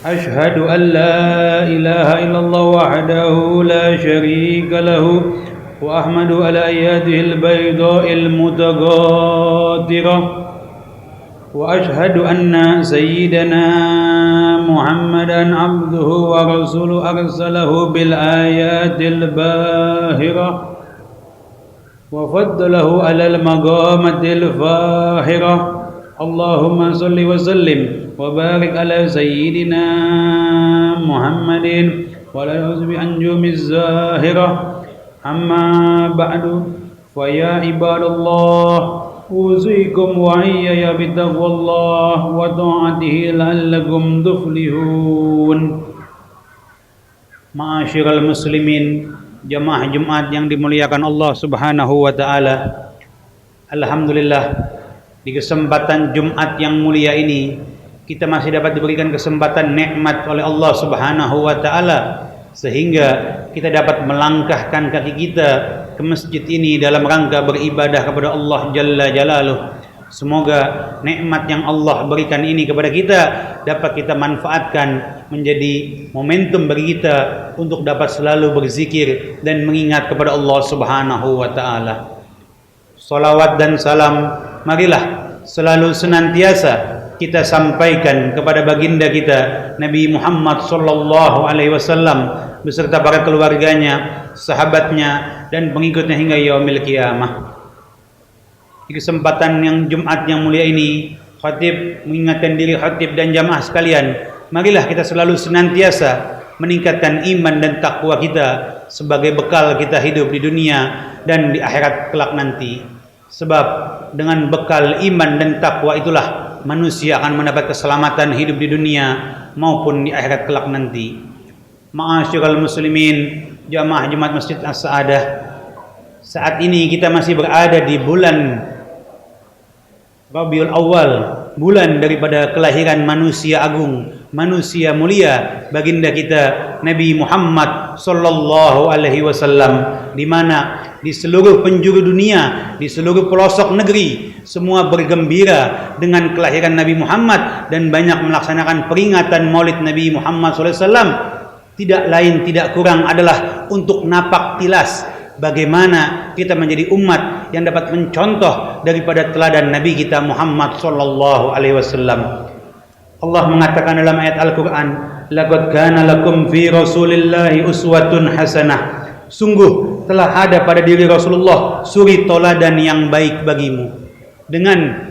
أشهد أن لا إله إلا الله وحده لا شريك له وأحمد على يده البيضاء المتقاطرة وأشهد أن سيدنا محمدا عبده ورسوله أرسله بالآيات الباهرة وفضله على المقامة الفاخرة اللهم صل وسلم وبارك على سيدنا محمد وعلى آله بأنجم الزاهرة أما بعد فيا عباد الله أوصيكم وإياي بتقوى الله وطاعته لعلكم تفلحون. Ma'asyiral muslimin, jamaah Jumat yang dimuliakan Allah Subhanahu wa taala. Alhamdulillah, di kesempatan Jumat yang mulia ini kita masih dapat diberikan kesempatan nikmat oleh Allah Subhanahu wa taala sehingga kita dapat melangkahkan kaki kita ke masjid ini dalam rangka beribadah kepada Allah Jalla Jalaluh. Semoga nikmat yang Allah berikan ini kepada kita dapat kita manfaatkan menjadi momentum bagi kita untuk dapat selalu berzikir dan mengingat kepada Allah Subhanahu wa taala. Salawat dan salam marilah selalu senantiasa kita sampaikan kepada baginda kita Nabi Muhammad sallallahu alaihi wasallam beserta para keluarganya, sahabatnya dan pengikutnya hingga yaumil qiyamah. Di kesempatan yang Jumat yang mulia ini, khatib mengingatkan diri khatib dan jamaah sekalian, marilah kita selalu senantiasa meningkatkan iman dan takwa kita sebagai bekal kita hidup di dunia dan di akhirat kelak nanti. Sebab dengan bekal iman dan takwa itulah manusia akan mendapat keselamatan hidup di dunia maupun di akhirat kelak nanti. Ma'asyiral muslimin, jamaah Jumat Masjid As-Sa'adah, saat ini kita masih berada di bulan Rabiul Awal, bulan daripada kelahiran manusia agung, manusia mulia, baginda kita Nabi Muhammad sallallahu alaihi wasallam, di mana di seluruh penjuru dunia, di seluruh pelosok negeri, semua bergembira dengan kelahiran Nabi Muhammad dan banyak melaksanakan peringatan Maulid Nabi Muhammad sallallahu alaihi wasallam. Tidak lain tidak kurang adalah untuk napak tilas bagaimana kita menjadi umat yang dapat mencontoh daripada teladan Nabi kita Muhammad sallallahu alaihi wasallam. Allah mengatakan dalam ayat Al-Qur'an, "Laqad kana lakum fi Rasulillahi uswatun hasanah." Sungguh telah ada pada diri Rasulullah suri toladan yang baik bagimu. Dengan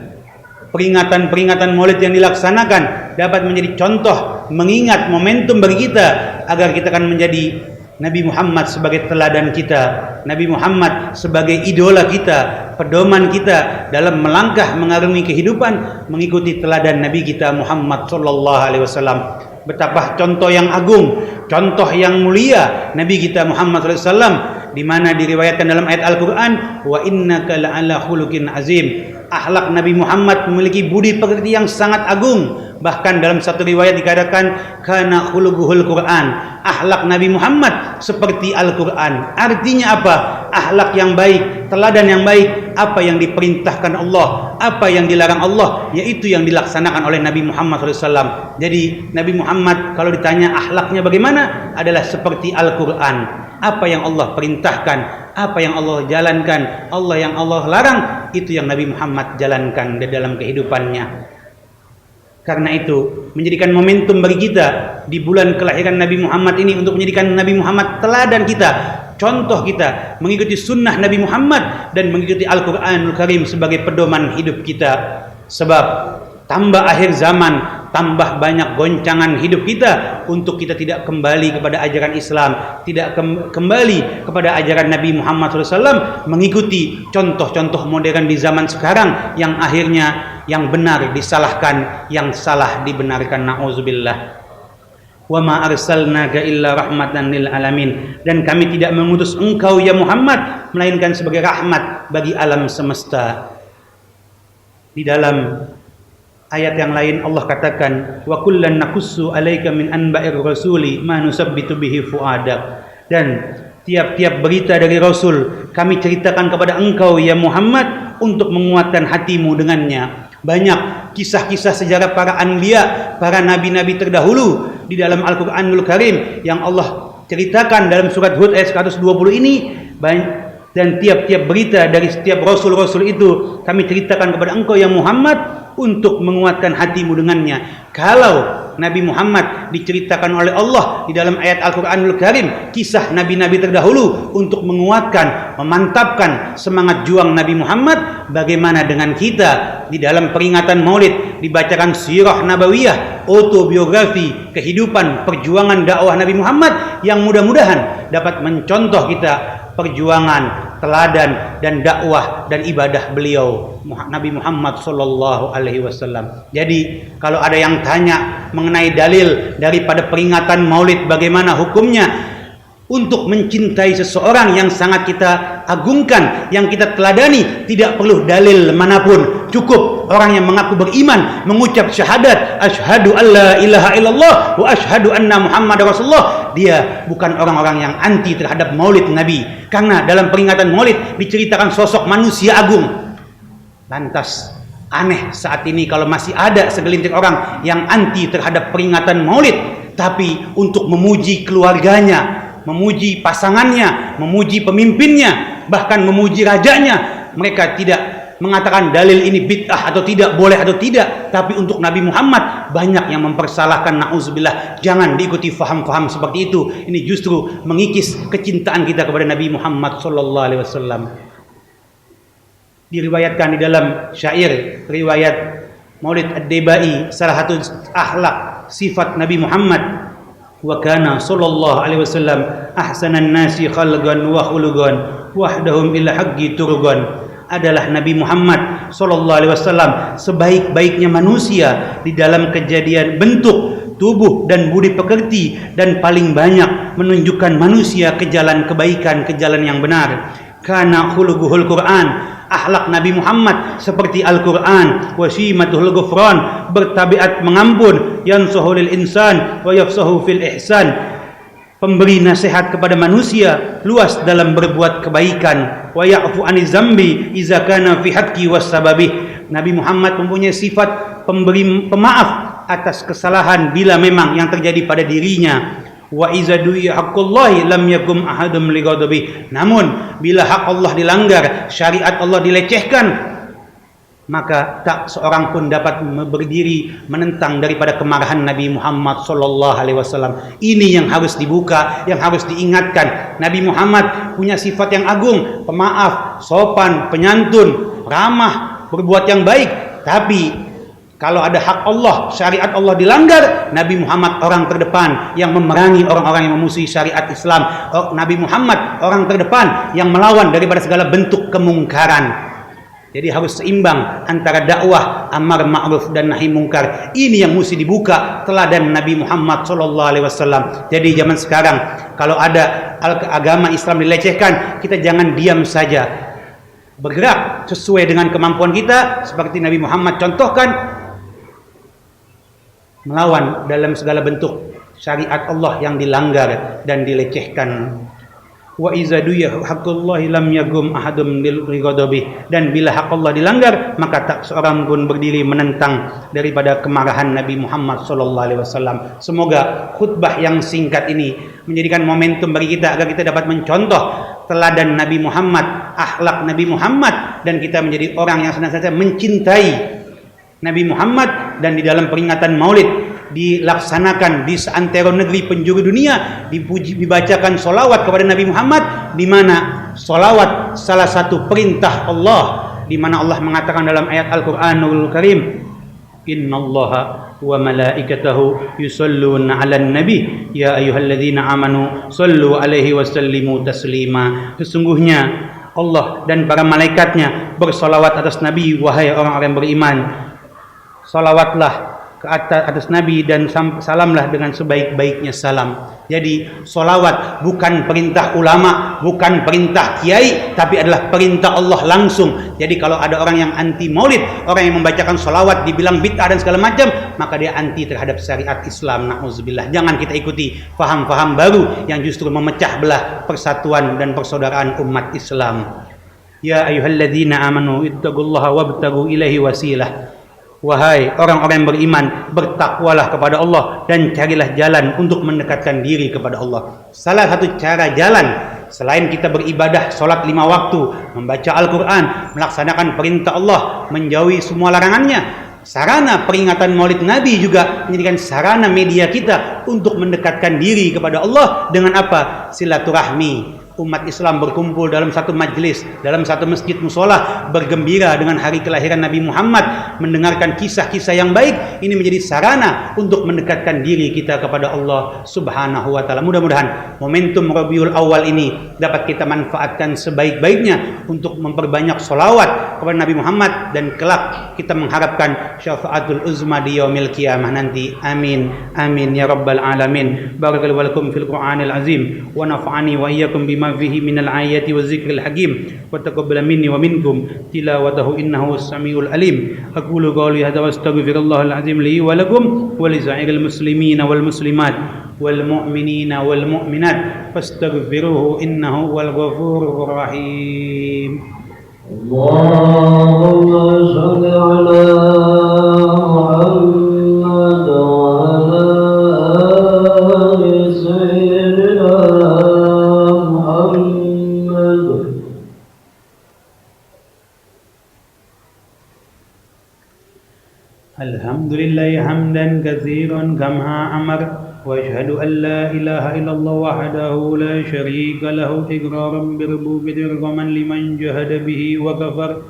peringatan-peringatan Maulid yang dilaksanakan dapat menjadi contoh, mengingat momentum bagi kita agar kita akan menjadi Nabi Muhammad sebagai teladan kita, Nabi Muhammad sebagai idola kita, pedoman kita dalam melangkah mengarungi kehidupan mengikuti teladan Nabi kita Muhammad sallallahu alaihi wasallam. Betapa contoh yang agung, contoh yang mulia Nabi kita Muhammad sallallahu alaihi wasallam, di mana diriwayatkan dalam ayat Al-Qur'an, wa innaka la'ala khuluqin azim. Akhlak Nabi Muhammad memiliki budi pekerti yang sangat agung. Bahkan dalam satu riwayat dikatakan kana khuluquhul Quran. Akhlak Nabi Muhammad seperti Al-Quran. Artinya apa? Akhlak yang baik, teladan yang baik, apa yang diperintahkan Allah, apa yang dilarang Allah, yaitu yang dilaksanakan oleh Nabi Muhammad SAW. Jadi Nabi Muhammad kalau ditanya akhlaknya bagaimana, adalah seperti Al-Quran. Apa yang Allah perintahkan, apa yang Allah jalankan, Allah yang Allah larang, itu yang Nabi Muhammad jalankan di dalam kehidupannya. Karena itu menjadikan momentum bagi kita di bulan kelahiran Nabi Muhammad ini untuk menjadikan Nabi Muhammad teladan kita, contoh kita, mengikuti sunnah Nabi Muhammad dan mengikuti Al-Quranul Karim sebagai pedoman hidup kita. Sebab tambah akhir zaman, tambah banyak goncangan hidup kita untuk kita tidak kembali kepada ajaran Islam, tidak kembali kepada ajaran Nabi Muhammad SAW, mengikuti contoh-contoh modern di zaman sekarang yang akhirnya yang benar disalahkan, yang salah dibenarkan. Na'udzubillah. Wa ma arsalnaka illa rahmatan lil alamin. Dan kami tidak mengutus engkau ya Muhammad melainkan sebagai rahmat bagi alam semesta. Di dalam ayat yang lain Allah katakan, wa kullan naqussu 'alaika min anba'ir rasuli ma nusabbitu bihi fuadak. Dan tiap-tiap berita dari Rasul kami ceritakan kepada engkau ya Muhammad untuk menguatkan hatimu dengannya. Banyak kisah-kisah sejarah para anbiya, para nabi-nabi terdahulu di dalam Al-Qur'anul Karim yang Allah ceritakan dalam surat Hud ayat 120 ini. Dan tiap-tiap berita dari setiap rasul-rasul itu kami ceritakan kepada engkau ya Muhammad untuk menguatkan hatimu dengannya. Kalau Nabi Muhammad diceritakan oleh Allah di dalam ayat Al-Quranul Karim kisah nabi-nabi terdahulu untuk menguatkan, memantapkan semangat juang Nabi Muhammad, bagaimana dengan kita di dalam peringatan Maulid dibacakan sirah nabawiyah, autobiografi kehidupan perjuangan dakwah Nabi Muhammad yang mudah-mudahan dapat mencontoh kita perjuangan, teladan dan dakwah dan ibadah beliau Nabi Muhammad sallallahu alaihi wasallam. Jadi kalau ada yang tanya mengenai dalil daripada peringatan Maulid bagaimana hukumnya untuk mencintai seseorang yang sangat kita agungkan, yang kita teladani, tidak perlu dalil manapun. Cukup orang yang mengaku beriman mengucap syahadat asyhadu alla ilaha illallah wa asyhadu anna muhammadar rasulullah. Dia bukan orang-orang yang anti terhadap Maulid Nabi, karena dalam peringatan Maulid diceritakan sosok manusia agung. Lantas aneh saat ini kalau masih ada segelintir orang yang anti terhadap peringatan Maulid, tapi untuk memuji keluarganya, memuji pasangannya, memuji pemimpinnya, bahkan memuji rajanya, mereka tidak mengatakan dalil ini bid'ah atau tidak, boleh atau tidak, tapi untuk Nabi Muhammad banyak yang mempersalahkan. Na'udzubillah, jangan diikuti faham-faham seperti itu. Ini justru mengikis kecintaan kita kepada Nabi Muhammad sallallahu alaihi wasallam. Diriwayatkan di dalam syair riwayat Maulid Ad-Dibai, salah satu akhlak sifat Nabi Muhammad, wa kana sallallahu alaihi wasallam ahsanan nasi khalqan wa khuluqan wahdahum ila haqqi turgan. Adalah Nabi Muhammad sallallahu alaihi wasallam sebaik-baiknya manusia di dalam kejadian bentuk, tubuh dan budi pekerti, dan paling banyak menunjukkan manusia ke jalan kebaikan, ke jalan yang benar. Kana khuluquhul Quran, akhlak Nabi Muhammad seperti Al-Quran. Wasimatul ghufran, bertabiat mengampun. Yansahu lil insan wa yafsahu fil ihsan, pemberi nasihat kepada manusia, luas dalam berbuat kebaikan. Wa ya'fu aniz zambi idza kana fi haqqi was sababi. Nabi Muhammad mempunyai sifat pemberi pemaaf atas kesalahan bila memang yang terjadi pada dirinya. Wa iza du'i haqqullahi lam yakum ahadum li ghadabi. Namun bila hak Allah dilanggar, syariat Allah dilecehkan, maka tak seorang pun dapat berdiri menentang daripada kemarahan Nabi Muhammad sallallahu alaihi wasallam. Ini yang harus dibuka, yang harus diingatkan. Nabi Muhammad punya sifat yang agung, pemaaf, sopan, penyantun, ramah, berbuat yang baik. Tapi kalau ada hak Allah, syariat Allah dilanggar, Nabi Muhammad orang terdepan yang memerangi orang-orang yang memusuhi syariat Islam. Nabi Muhammad orang terdepan yang melawan daripada segala bentuk kemungkaran. Jadi harus seimbang antara dakwah amar ma'ruf dan nahi mungkar. Ini yang mesti dibuka teladan Nabi Muhammad sallallahu alaihi wasallam. Jadi zaman sekarang kalau ada agama Islam dilecehkan, kita jangan diam saja. Bergerak sesuai dengan kemampuan kita seperti Nabi Muhammad contohkan, melawan dalam segala bentuk syariat Allah yang dilanggar dan dilecehkan. Wa iza duya haqqullahi lam yagum ahadum lil ghadabi. Dan bila hak Allah dilanggar, maka tak seorang pun berdiri menentang daripada kemarahan Nabi Muhammad sallallahu alaihi wasallam. Semoga khutbah yang singkat ini menjadikan momentum bagi kita agar kita dapat mencontoh teladan Nabi Muhammad, akhlak Nabi Muhammad, dan kita menjadi orang yang senantiasa mencintai Nabi Muhammad. Dan di dalam peringatan Maulid dilaksanakan di seantero negeri penjuru dunia, dibacakan solawat kepada Nabi Muhammad, di mana solawat salah satu perintah Allah, di mana Allah mengatakan dalam ayat Al-Quranul Karim, innallaha wa malaikatahu yusalluna 'alan nabi ya ayyuhalladzina amanu sallu alaihi wasallimu taslima. Sesungguhnya Allah dan para malaikatnya bersolawat atas Nabi, wahai orang-orang yang beriman, salawatlah ke atas Nabi dan salamlah dengan sebaik-baiknya salam. Jadi solawat bukan perintah ulama, bukan perintah kiai, tapi adalah perintah Allah langsung. Jadi kalau ada orang yang anti maulid, orang yang membacakan solawat dibilang bid'ah dan segala macam, maka dia anti terhadap syariat Islam. Na'udzubillah. Jangan kita ikuti faham-faham baru yang justru memecah belah persatuan dan persaudaraan umat Islam. Ya ayyuhalladzina amanu ittaqullaha wabtagu ilaihi wasilah. Wahai orang-orang yang beriman, bertakwalah kepada Allah dan carilah jalan untuk mendekatkan diri kepada Allah. Salah satu cara jalan selain kita beribadah, solat 5 waktu, membaca Al-Quran, melaksanakan perintah Allah, menjauhi semua larangannya, sarana peringatan Maulid Nabi juga menjadikan sarana media kita untuk mendekatkan diri kepada Allah dengan apa? Silaturahmi. Umat Islam berkumpul dalam satu majlis, dalam satu masjid musola, bergembira dengan hari kelahiran Nabi Muhammad, mendengarkan kisah-kisah yang baik. Ini menjadi sarana untuk mendekatkan diri kita kepada Allah Subhanahu wa taala. Mudah-mudahan momentum Rabiul Awal ini dapat kita manfaatkan sebaik-baiknya untuk memperbanyak sholawat kepada Nabi Muhammad, dan kelak kita mengharapkan syafaatul uzma di yaumil qiyamah nanti. Amin amin ya rabbal alamin. Barakallahu lakum fil Qur'anil azim wa nafa'ani wa iyyakum bima fihi minal ayati wa zikril hakim wa taqabbal minni wa minkum tilawatahu innahu as-sami'ul alim. Aqulu qawli hadza wa astaghfirullahal azim li wa lakum wa li sa'iril muslimina wal muslimat wal mu'minina wal mu'minat fastaghfiruhu innahu wal ghafurur rahim. Allahumma shalli ala Muhammad wa ala ali sayyidina Alhamdulillah hamdan katsiran kama amar wa ashhadu an la ilaha illallah wahdahu la syarika lahu iqraran bi rububiyyati wa man liman jahada bihi wa kafar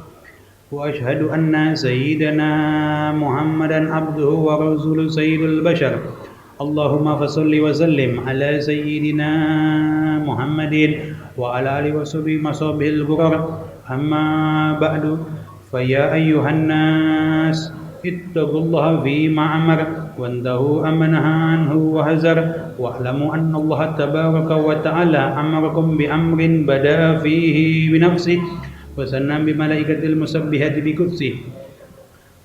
wa ashhadu anna sayyidana Muhammadan abduhu wa rasuluhu sayyidul bashar. Allahumma fasalli wa sallim ala sayyidina Muhammadin wa ala alihi wa sahbihi masabihil ghurar. Amma ba'du fa ya ayyuhan nas ittaqullaha fima amara wantahu amanaha anhu wa hazar wa'lamu anna Allah tabaraka wa ta'ala amarakum bi amrin bada fihi bi nafsihi wa sanna bi malaikatil musabbihati bi qudsihi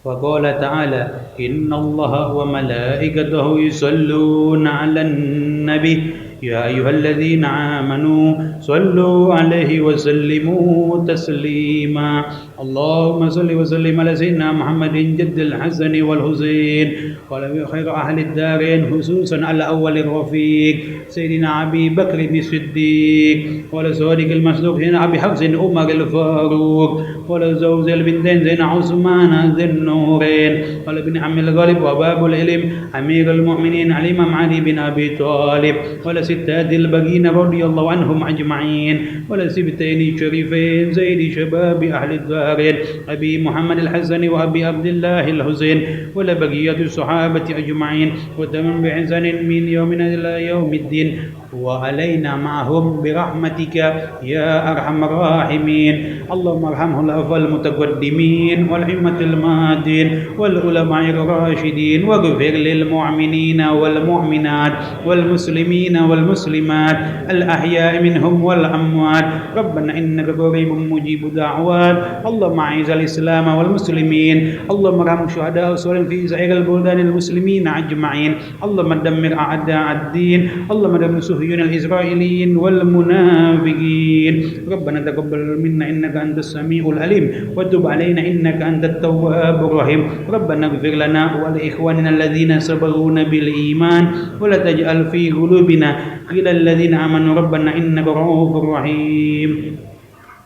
wa qala ta'ala inna Allaha wa malaikatahu yusalluna 'alan nabi ya ayyuhalladzina amanu sallu 'alaihi wa sallimu taslima. Allahumma salli wa sallim ala sayyidina Muhammadin jaddil Hasani wal Husain wa ala khair ahli ad-darain khususan ala awwalir rafiq sayyidina Abi Bakr as-Siddiq wa ala sadiqil masduq hina Abi Hafsin Umar al-Faruq wa ala zawjil bintain Zainab Utsman dzin-nurain wa ala ibn Ammil Ghalib wa babul ilm Amirul Mu'minin Imam Ali bin Abi Thalib wa ala sittatil baghin radhiyallahu anhum ajma'in wa ala sibtaini syarifin zaidi shababi ahli ad-darain Abi Muhammad al-Hasani wa Abi Abdullah al-Husain wa ala baqiyati sahabati ajma'in wa tamam bi'ihsanin min yawmina ila yaumiddin wa alaina ma'ahum birahmatika ya arhamar rahimin. Allahumma arhamhum al mutaqaddimin wal himmatil madin wal ulama'ir rasyidin waghfir lil mu'minina wal mu'minat wal muslimina wal muslimat al ahya'i minhum wal amwat. Rabbana innaka qaribun mujibud da'wat. Allahumma a'izz al islam wal muslimin. Allahumma arham syuhada uswalan fi sa'iril buldanil muslimin ajma'in. Allahumma dammir a'da' ad-din. Allahumma dammir suhyun al israiliyin wal munafiqin. Rabbana taqabbal minna innaka antas samiul alim wa tub alaina innaka antat tawwabur rahim. Rabbana ighfir lana wa li ikhwanina alladhina sabaquna bil iman wa la taj'al fi qulubina ghillal ladzina amanu rabbana innaka ra'ufur rahim.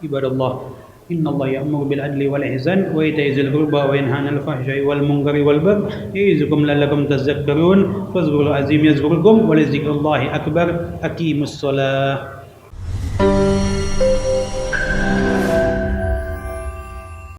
Ibadallah inna Allah ya'muru bil adli wal ihsan wa ita'i dzil qurba wa yanha 'anil fahsya'i wal munkari wal baghi ya'izukum la'allakum tadhakkarun. Fadhkurul azim yazkurkum wa la dzikrullahi akbar. Aqimus shalah.